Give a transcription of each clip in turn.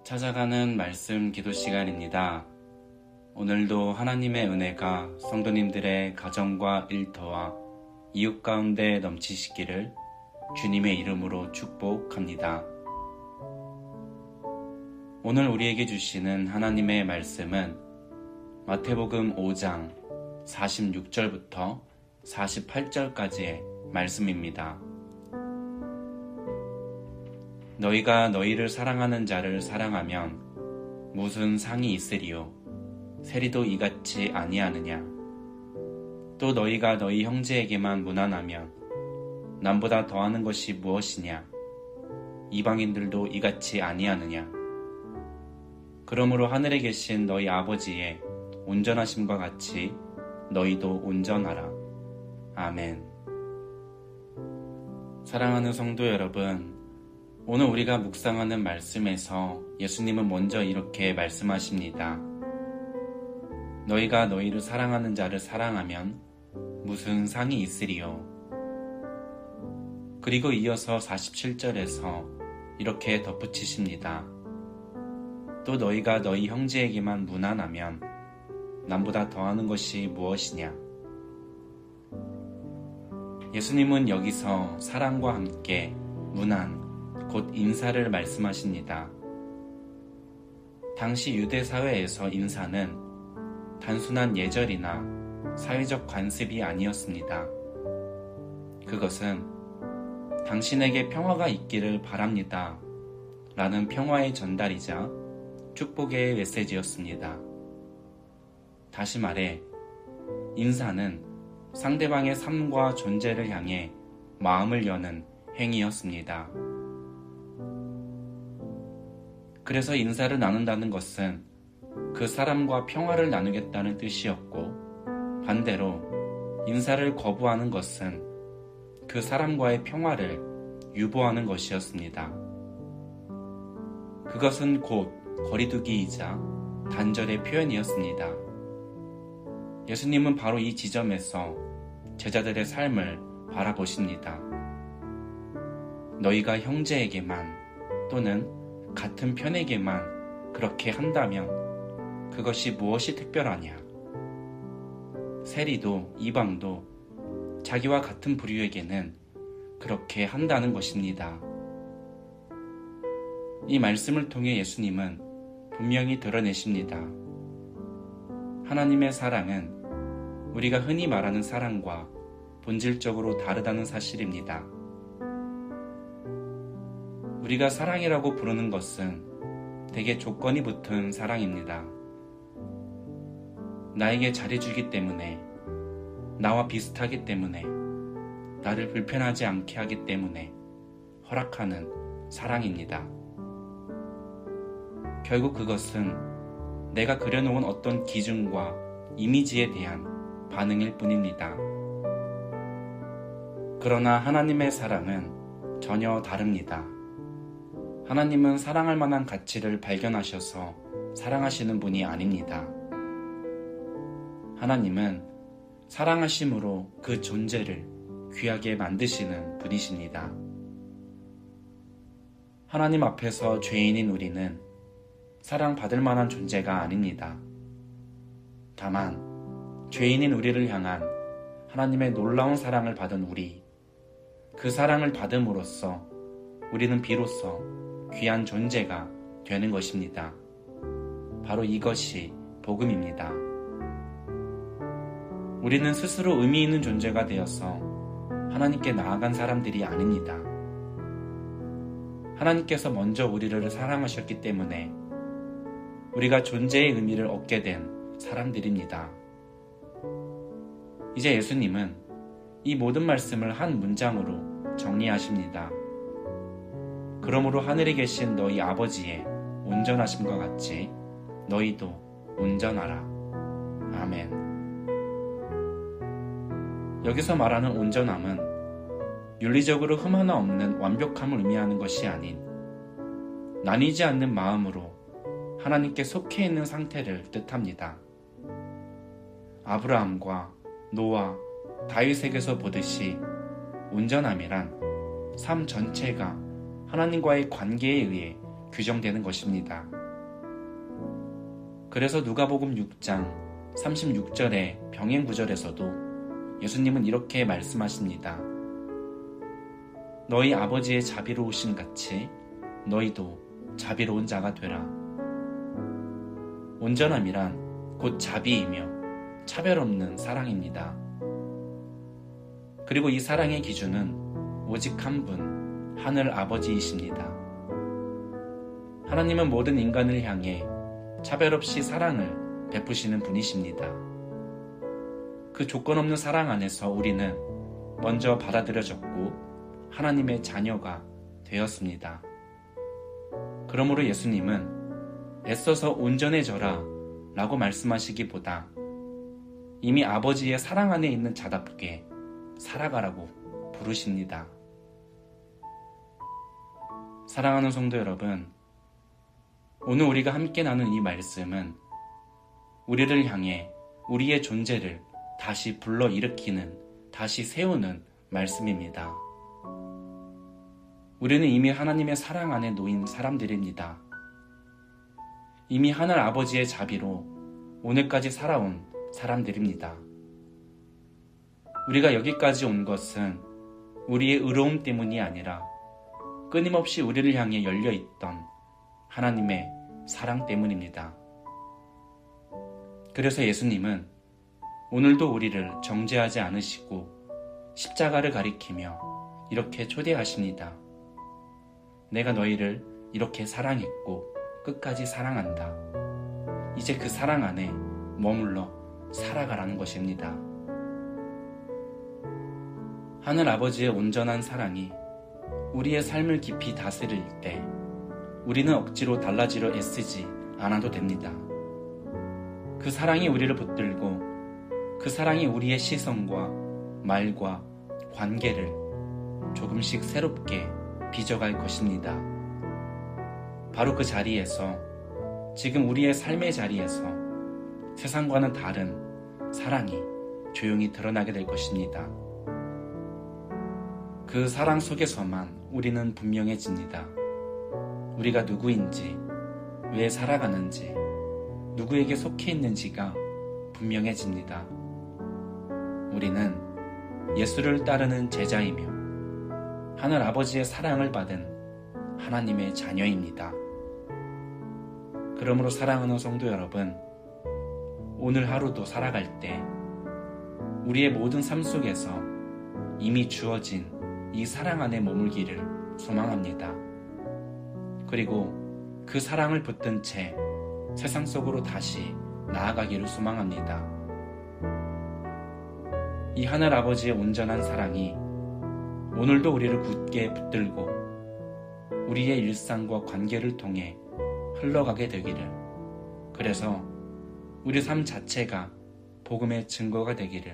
찾아가는 말씀 기도 시간입니다. 오늘도 하나님의 은혜가 성도님들의 가정과 일터와 이웃 가운데 넘치시기를 주님의 이름으로 축복합니다. 오늘 우리에게 주시는 하나님의 말씀은 마태복음 5장 46절부터 48절까지의 말씀입니다. 너희가 너희를 사랑하는 자를 사랑하면 무슨 상이 있으리요? 세리도 이같이 아니하느냐? 또 너희가 너희 형제에게만 무난하면 남보다 더하는 것이 무엇이냐? 이방인들도 이같이 아니하느냐? 그러므로 하늘에 계신 너희 아버지의 온전하심과 같이 너희도 온전하라. 아멘. 사랑하는 성도 여러분, 오늘 우리가 묵상하는 말씀에서 예수님은 먼저 이렇게 말씀하십니다. 너희가 너희를 사랑하는 자를 사랑하면 무슨 상이 있으리요? 그리고 이어서 47절에서 이렇게 덧붙이십니다. 또 너희가 너희 형제에게만 무난하면 남보다 더하는 것이 무엇이냐? 예수님은 여기서 사랑과 함께 무난, 곧 인사를 말씀하십니다. 당시 유대 사회에서 인사는 단순한 예절이나 사회적 관습이 아니었습니다. 그것은 당신에게 평화가 있기를 바랍니다 라는 평화의 전달이자 축복의 메시지였습니다. 다시 말해, 인사는 상대방의 삶과 존재를 향해 마음을 여는 행위였습니다. 그래서 인사를 나눈다는 것은 그 사람과 평화를 나누겠다는 뜻이었고, 반대로 인사를 거부하는 것은 그 사람과의 평화를 유보하는 것이었습니다. 그것은 곧 거리두기이자 단절의 표현이었습니다. 예수님은 바로 이 지점에서 제자들의 삶을 바라보십니다. 너희가 형제에게만 또는 같은 편에게만 그렇게 한다면 그것이 무엇이 특별하냐? 세리도 이방도 자기와 같은 부류에게는 그렇게 한다는 것입니다. 이 말씀을 통해 예수님은 분명히 드러내십니다. 하나님의 사랑은 우리가 흔히 말하는 사랑과 본질적으로 다르다는 사실입니다. 우리가 사랑이라고 부르는 것은 대개 조건이 붙은 사랑입니다. 나에게 잘해주기 때문에, 나와 비슷하기 때문에, 나를 불편하지 않게 하기 때문에 허락하는 사랑입니다. 결국 그것은 내가 그려놓은 어떤 기준과 이미지에 대한 반응일 뿐입니다. 그러나 하나님의 사랑은 전혀 다릅니다. 하나님은 사랑할 만한 가치를 발견하셔서 사랑하시는 분이 아닙니다. 하나님은 사랑하심으로 그 존재를 귀하게 만드시는 분이십니다. 하나님 앞에서 죄인인 우리는 사랑받을 만한 존재가 아닙니다. 다만 죄인인 우리를 향한 하나님의 놀라운 사랑을 받은 우리, 그 사랑을 받음으로써 우리는 비로소 귀한 존재가 되는 것입니다. 바로 이것이 복음입니다. 우리는 스스로 의미 있는 존재가 되어서 하나님께 나아간 사람들이 아닙니다. 하나님께서 먼저 우리를 사랑하셨기 때문에 우리가 존재의 의미를 얻게 된 사람들입니다. 이제 예수님은 이 모든 말씀을 한 문장으로 정리하십니다. 그러므로 하늘에 계신 너희 아버지의 온전하심과 같이 너희도 온전하라. 아멘. 여기서 말하는 온전함은 윤리적으로 흠 하나 없는 완벽함을 의미하는 것이 아닌 나뉘지 않는 마음으로 하나님께 속해 있는 상태를 뜻합니다. 아브라함과 노아, 다윗에게서 보듯이 온전함이란 삶 전체가 하나님과의 관계에 의해 규정되는 것입니다. 그래서 누가복음 6장 36절의 병행 구절에서도 예수님은 이렇게 말씀하십니다. 너희 아버지의 자비로우심 같이 너희도 자비로운 자가 되라. 온전함이란 곧 자비이며 차별 없는 사랑입니다. 그리고 이 사랑의 기준은 오직 한 분, 하늘 아버지이십니다. 하나님은 모든 인간을 향해 차별 없이 사랑을 베푸시는 분이십니다. 그 조건 없는 사랑 안에서 우리는 먼저 받아들여졌고 하나님의 자녀가 되었습니다. 그러므로 예수님은 애써서 온전해져라 라고 말씀하시기보다 이미 아버지의 사랑 안에 있는 자답게 살아가라고 부르십니다. 사랑하는 성도 여러분, 오늘 우리가 함께 나눈 이 말씀은 우리를 향해 우리의 존재를 다시 불러일으키는, 다시 세우는 말씀입니다. 우리는 이미 하나님의 사랑 안에 놓인 사람들입니다. 이미 하늘 아버지의 자비로 오늘까지 살아온 사람들입니다. 우리가 여기까지 온 것은 우리의 의로움 때문이 아니라 끊임없이 우리를 향해 열려있던 하나님의 사랑 때문입니다. 그래서 예수님은 오늘도 우리를 정죄하지 않으시고 십자가를 가리키며 이렇게 초대하십니다. 내가 너희를 이렇게 사랑했고 끝까지 사랑한다. 이제 그 사랑 안에 머물러 살아가라는 것입니다. 하늘 아버지의 온전한 사랑이 우리의 삶을 깊이 다스릴 때 우리는 억지로 달라지려 애쓰지 않아도 됩니다. 그 사랑이 우리를 붙들고 그 사랑이 우리의 시선과 말과 관계를 조금씩 새롭게 빚어갈 것입니다. 바로 그 자리에서, 지금 우리의 삶의 자리에서 세상과는 다른 사랑이 조용히 드러나게 될 것입니다. 그 사랑 속에서만 우리는 분명해집니다. 우리가 누구인지, 왜 살아가는지, 누구에게 속해 있는지가 분명해집니다. 우리는 예수를 따르는 제자이며 하늘 아버지의 사랑을 받은 하나님의 자녀입니다. 그러므로 사랑하는 성도 여러분, 오늘 하루도 살아갈 때 우리의 모든 삶 속에서 이미 주어진 이 사랑 안에 머물기를 소망합니다. 그리고 그 사랑을 붙든 채 세상 속으로 다시 나아가기를 소망합니다. 이 하늘 아버지의 온전한 사랑이 오늘도 우리를 굳게 붙들고 우리의 일상과 관계를 통해 흘러가게 되기를, 그래서 우리 삶 자체가 복음의 증거가 되기를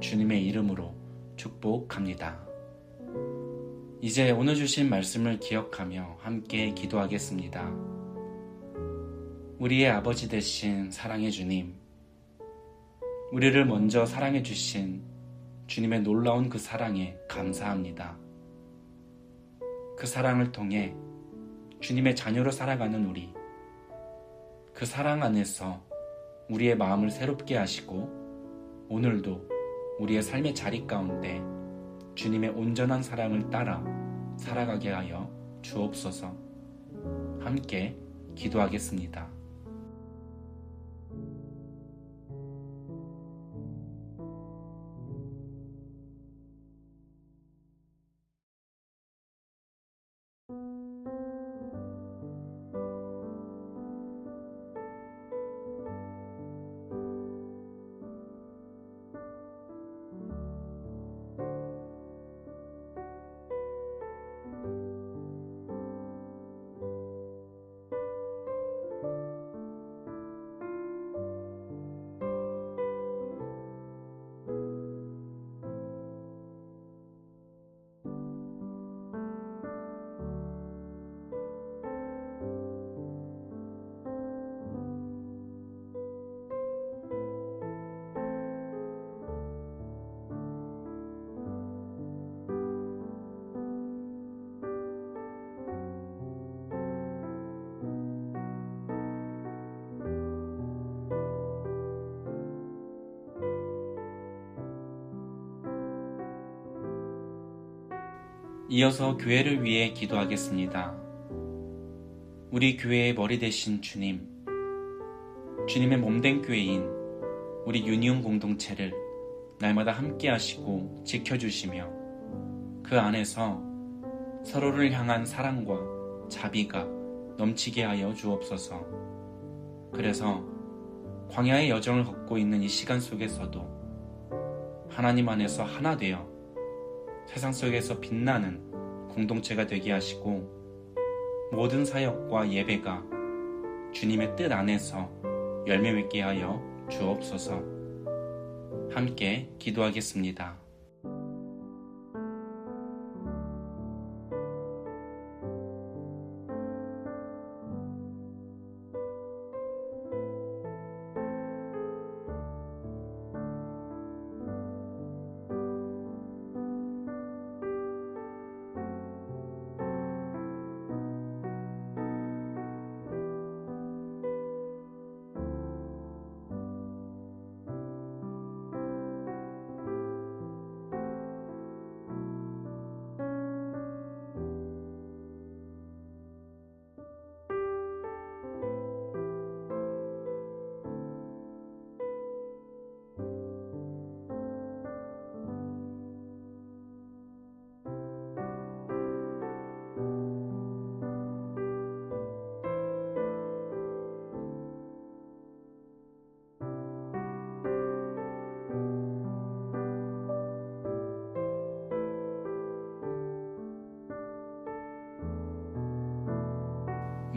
주님의 이름으로 축복합니다. 이제 오늘 주신 말씀을 기억하며 함께 기도하겠습니다. 우리의 아버지 되신 사랑의 주님, 우리를 먼저 사랑해 주신 주님의 놀라운 그 사랑에 감사합니다. 그 사랑을 통해 주님의 자녀로 살아가는 우리, 그 사랑 안에서 우리의 마음을 새롭게 하시고 오늘도 우리의 삶의 자리 가운데 주님의 온전한 사랑을 따라 살아가게 하여 주옵소서. 함께 기도하겠습니다. 이어서 교회를 위해 기도하겠습니다. 우리 교회의 머리 되신 주님, 주님의 몸된 교회인 우리 유니온 공동체를 날마다 함께 하시고 지켜주시며 그 안에서 서로를 향한 사랑과 자비가 넘치게 하여 주옵소서. 그래서 광야의 여정을 걷고 있는 이 시간 속에서도 하나님 안에서 하나 되어 세상 속에서 빛나는 공동체가 되게 하시고 모든 사역과 예배가 주님의 뜻 안에서 열매 맺게 하여 주옵소서. 함께 기도하겠습니다.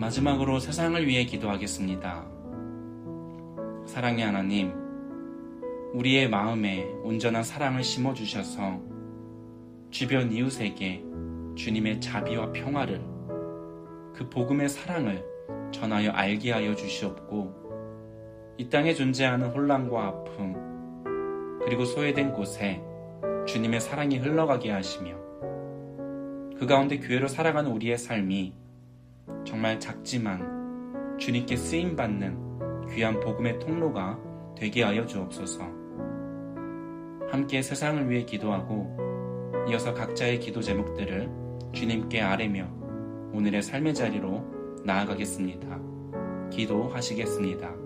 마지막으로 세상을 위해 기도하겠습니다. 사랑의 하나님, 우리의 마음에 온전한 사랑을 심어주셔서 주변 이웃에게 주님의 자비와 평화를, 그 복음의 사랑을 전하여 알게 하여 주시옵고 이 땅에 존재하는 혼란과 아픔 그리고 소외된 곳에 주님의 사랑이 흘러가게 하시며 그 가운데 교회로 살아가는 우리의 삶이 정말 작지만 주님께 쓰임받는 귀한 복음의 통로가 되게 하여 주옵소서. 함께 세상을 위해 기도하고 이어서 각자의 기도 제목들을 주님께 아뢰며 오늘의 삶의 자리로 나아가겠습니다. 기도하시겠습니다.